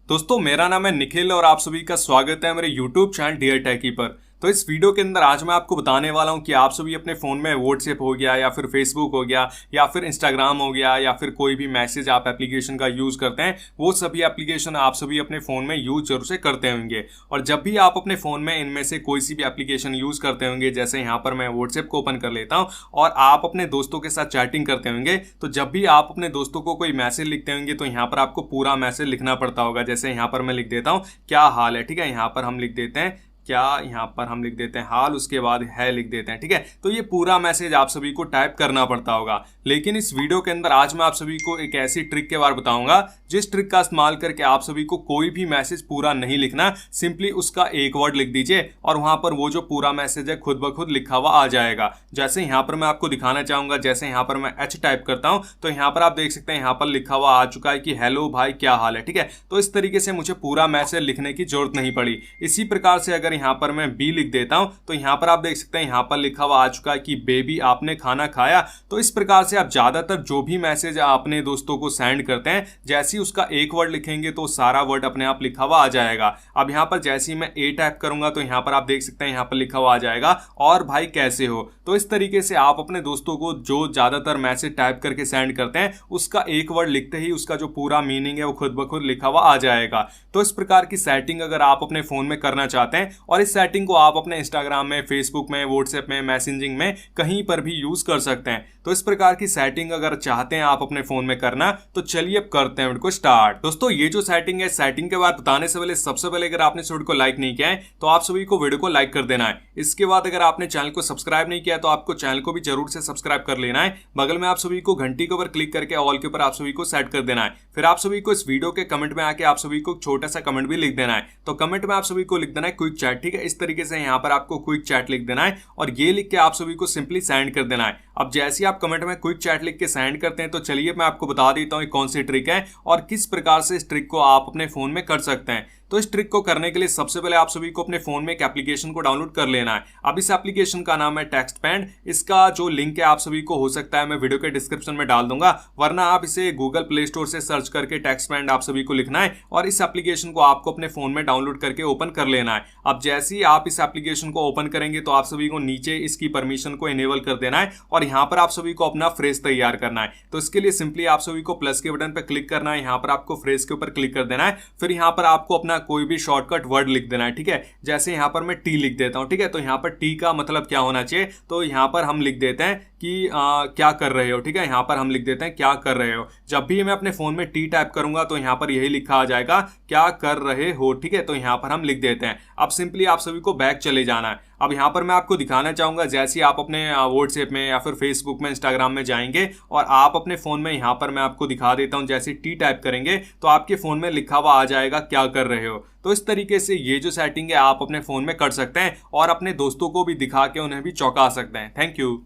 दोस्तों मेरा नाम है निखिल और आप सभी का स्वागत है मेरे YouTube चैनल डियर टेकी पर। तो इस वीडियो के अंदर आज मैं आपको बताने वाला हूं कि आप सभी अपने फ़ोन में व्हाट्सएप हो गया या फिर फेसबुक हो गया या फिर इंस्टाग्राम हो गया या फिर कोई भी मैसेज आप एप्लीकेशन का यूज़ करते हैं, वो सभी एप्लीकेशन आप सभी अपने फ़ोन में यूज़ जरूर से करते होंगे। और जब भी आप अपने फ़ोन में इनमें से कोई सी भी एप्लीकेशन यूज़ करते होंगे, जैसे यहाँ पर मैं व्हाट्सएप को ओपन कर लेता हूँ और आप अपने दोस्तों के साथ चैटिंग करते होंगे, तो जब भी आप अपने दोस्तों को कोई मैसेज लिखते होंगे तो यहाँ पर आपको पूरा मैसेज लिखना पड़ता होगा। जैसे यहाँ पर मैं लिख देता हूँ क्या हाल है, ठीक है। यहाँ पर हम लिख देते हैं क्या, यहाँ पर हम लिख देते हैं हाल, उसके बाद है लिख देते हैं, ठीक है। तो ये पूरा मैसेज आप सभी को टाइप करना पड़ता होगा। लेकिन इस वीडियो के अंदर आज मैं आप सभी को एक ऐसी ट्रिक के बारे में बताऊंगा जिस ट्रिक का इस्तेमाल करके आप सभी को कोई भी मैसेज पूरा नहीं लिखना, सिंपली उसका एक वर्ड लिख दीजिए और वहां पर वो जो पूरा मैसेज है खुद ब खुद लिखा हुआ आ जाएगा। जैसे यहाँ पर मैं आपको दिखाना चाहूंगा, जैसे यहाँ पर मैं एच टाइप करता हूँ तो यहाँ पर आप देख सकते हैं यहाँ पर लिखा हुआ आ चुका है कि हेलो भाई क्या हाल है, ठीक है। तो इस तरीके से मुझे पूरा मैसेज लिखने की जरूरत नहीं पड़ी। इसी प्रकार से अगर यहाँ पर मैं बी लिख देता हूं तो यहाँ पर आप देख सकते हैं यहाँ पर लिखा हुआ आ चुका है कि बेबी आपने खाना खाया। तो इस प्रकार से आप ज्यादातर जो भी मैसेज अपने दोस्तों को सेंड करते हैं, जैसे ही उसका एक वर्ड लिखेंगे तो सारा वर्ड अपने आप लिखा हुआ आ जाएगा। अब यहाँ पर जैसे ही मैं ए टाइप करूंगा तो यहाँ पर आप देख सकते हैं यहाँ पर लिखा हुआ आ जाएगा और भाई कैसे हो। तो इस तरीके से आप अपने दोस्तों को जो ज्यादातर मैसेज टाइप करके सेंड करते हैं, उसका एक वर्ड लिखते ही उसका जो पूरा मीनिंग है वो खुद ब खुद लिखा हुआ आ जाएगा। तो इस प्रकार की सेटिंग अगर आप अपने फोन में करना चाहते हैं और इस सेटिंग को आप अपने इंस्टाग्राम में, फेसबुक में, व्हाट्सएप में, मैसेजिंग में कहीं पर भी यूज कर सकते हैं। तो इस प्रकार की सेटिंग अगर चाहते हैं आप अपने फोन में करना तो चलिए अब करते हैं वीडियो को स्टार्ट। दोस्तों ये जो सेटिंग है, सेटिंग के बाद बताने से पहले सबसे पहले अगर आपने इस वीडियो को लाइक नहीं किया है तो आप सभी को वीडियो को लाइक कर देना है। इसके बाद अगर आपने चैनल को सब्सक्राइब नहीं किया है तो आपको चैनल को भी जरूर से सब्सक्राइब कर लेना है। बगल में आप सभी को घंटी के ऊपर क्लिक करके ऑल के ऊपर आप सभी को सेट कर देना है। फिर आप सभी को इस वीडियो के कमेंट में आके आप सभी को छोटा सा कमेंट भी लिख देना है। तो कमेंट में आप सभी को लिख देना है क्विक चैट, ठीक है। इस तरीके से यहाँ पर आपको क्विक चैट लिख देना है और ये लिख के आप सभी को सिंपली सेंड कर देना है। अब जैसे ही आप कमेंट में क्विक चैट लिख के सेंड करते हैं तो चलिए मैं आपको बता देता हूँ कौन सी ट्रिक है और किस प्रकार से इस ट्रिक को आप अपने फोन में कर सकते हैं। तो इस ट्रिक को करने के लिए सबसे पहले आप सभी को अपने फोन में एक एप्लीकेशन को डाउनलोड कर लेना है। अब इस एप्लीकेशन का नाम है टेक्सपैंड। इसका जो लिंक है आप सभी को हो सकता है मैं वीडियो के डिस्क्रिप्शन में डाल दूंगा, वरना आप इसे गूगल प्ले स्टोर से सर्च करके टेक्सपैंड आप सभी को लिखना है और इस एप्लीकेशन को आपको अपने फोन में डाउनलोड करके ओपन कर लेना है। अब जैसे ही आप इस एप्लीकेशन को ओपन करेंगे तो आप सभी को नीचे इसकी परमिशन को इनेबल कर देना है और यहाँ पर आप सभी को अपना फ्रेज तैयार करना है। तो इसके लिए सिंपली आप सभी को प्लस के बटन पर क्लिक करना है, यहाँ पर आपको फ्रेज के ऊपर क्लिक कर देना है। फिर यहाँ पर आपको अपना कोई भी शॉर्टकट वर्ड लिख देना है, ठीक है। जैसे यहाँ पर मैं टी लिख देता हूँ, ठीक है। तो यहाँ पर टी का मतलब क्या होना चाहिए, तो यहाँ पर हम लिख देते हैं कि क्या कर रहे हो, ठीक है। यहाँ पर हम लिख देते हैं क्या कर रहे हो। जब भी मैं अपने फोन में टी टाइप करूंगा तो यहाँ पर यही लिखा आ जाएगा क्या कर रहे हो, ठीक है। तो यहाँ पर हम लिख देते हैं। अब सिंपली आप सभी को बैक चले जाना है। अब यहाँ पर मैं आपको दिखाना चाहूंगा, जैसे आप अपने व्हाट्सएप में या फिर फेसबुक में, इंस्टाग्राम में जाएंगे और आप अपने फोन में यहाँ पर मैं आपको दिखा देता हूँ, जैसे टी टाइप करेंगे तो आपके फोन में लिखा हुआ आ जाएगा क्या कर रहे हो। तो इस तरीके से ये जो सेटिंग है आप अपने फोन में कर सकते हैं और अपने दोस्तों को भी दिखा के उन्हें भी चौंका सकते हैं। Thank you.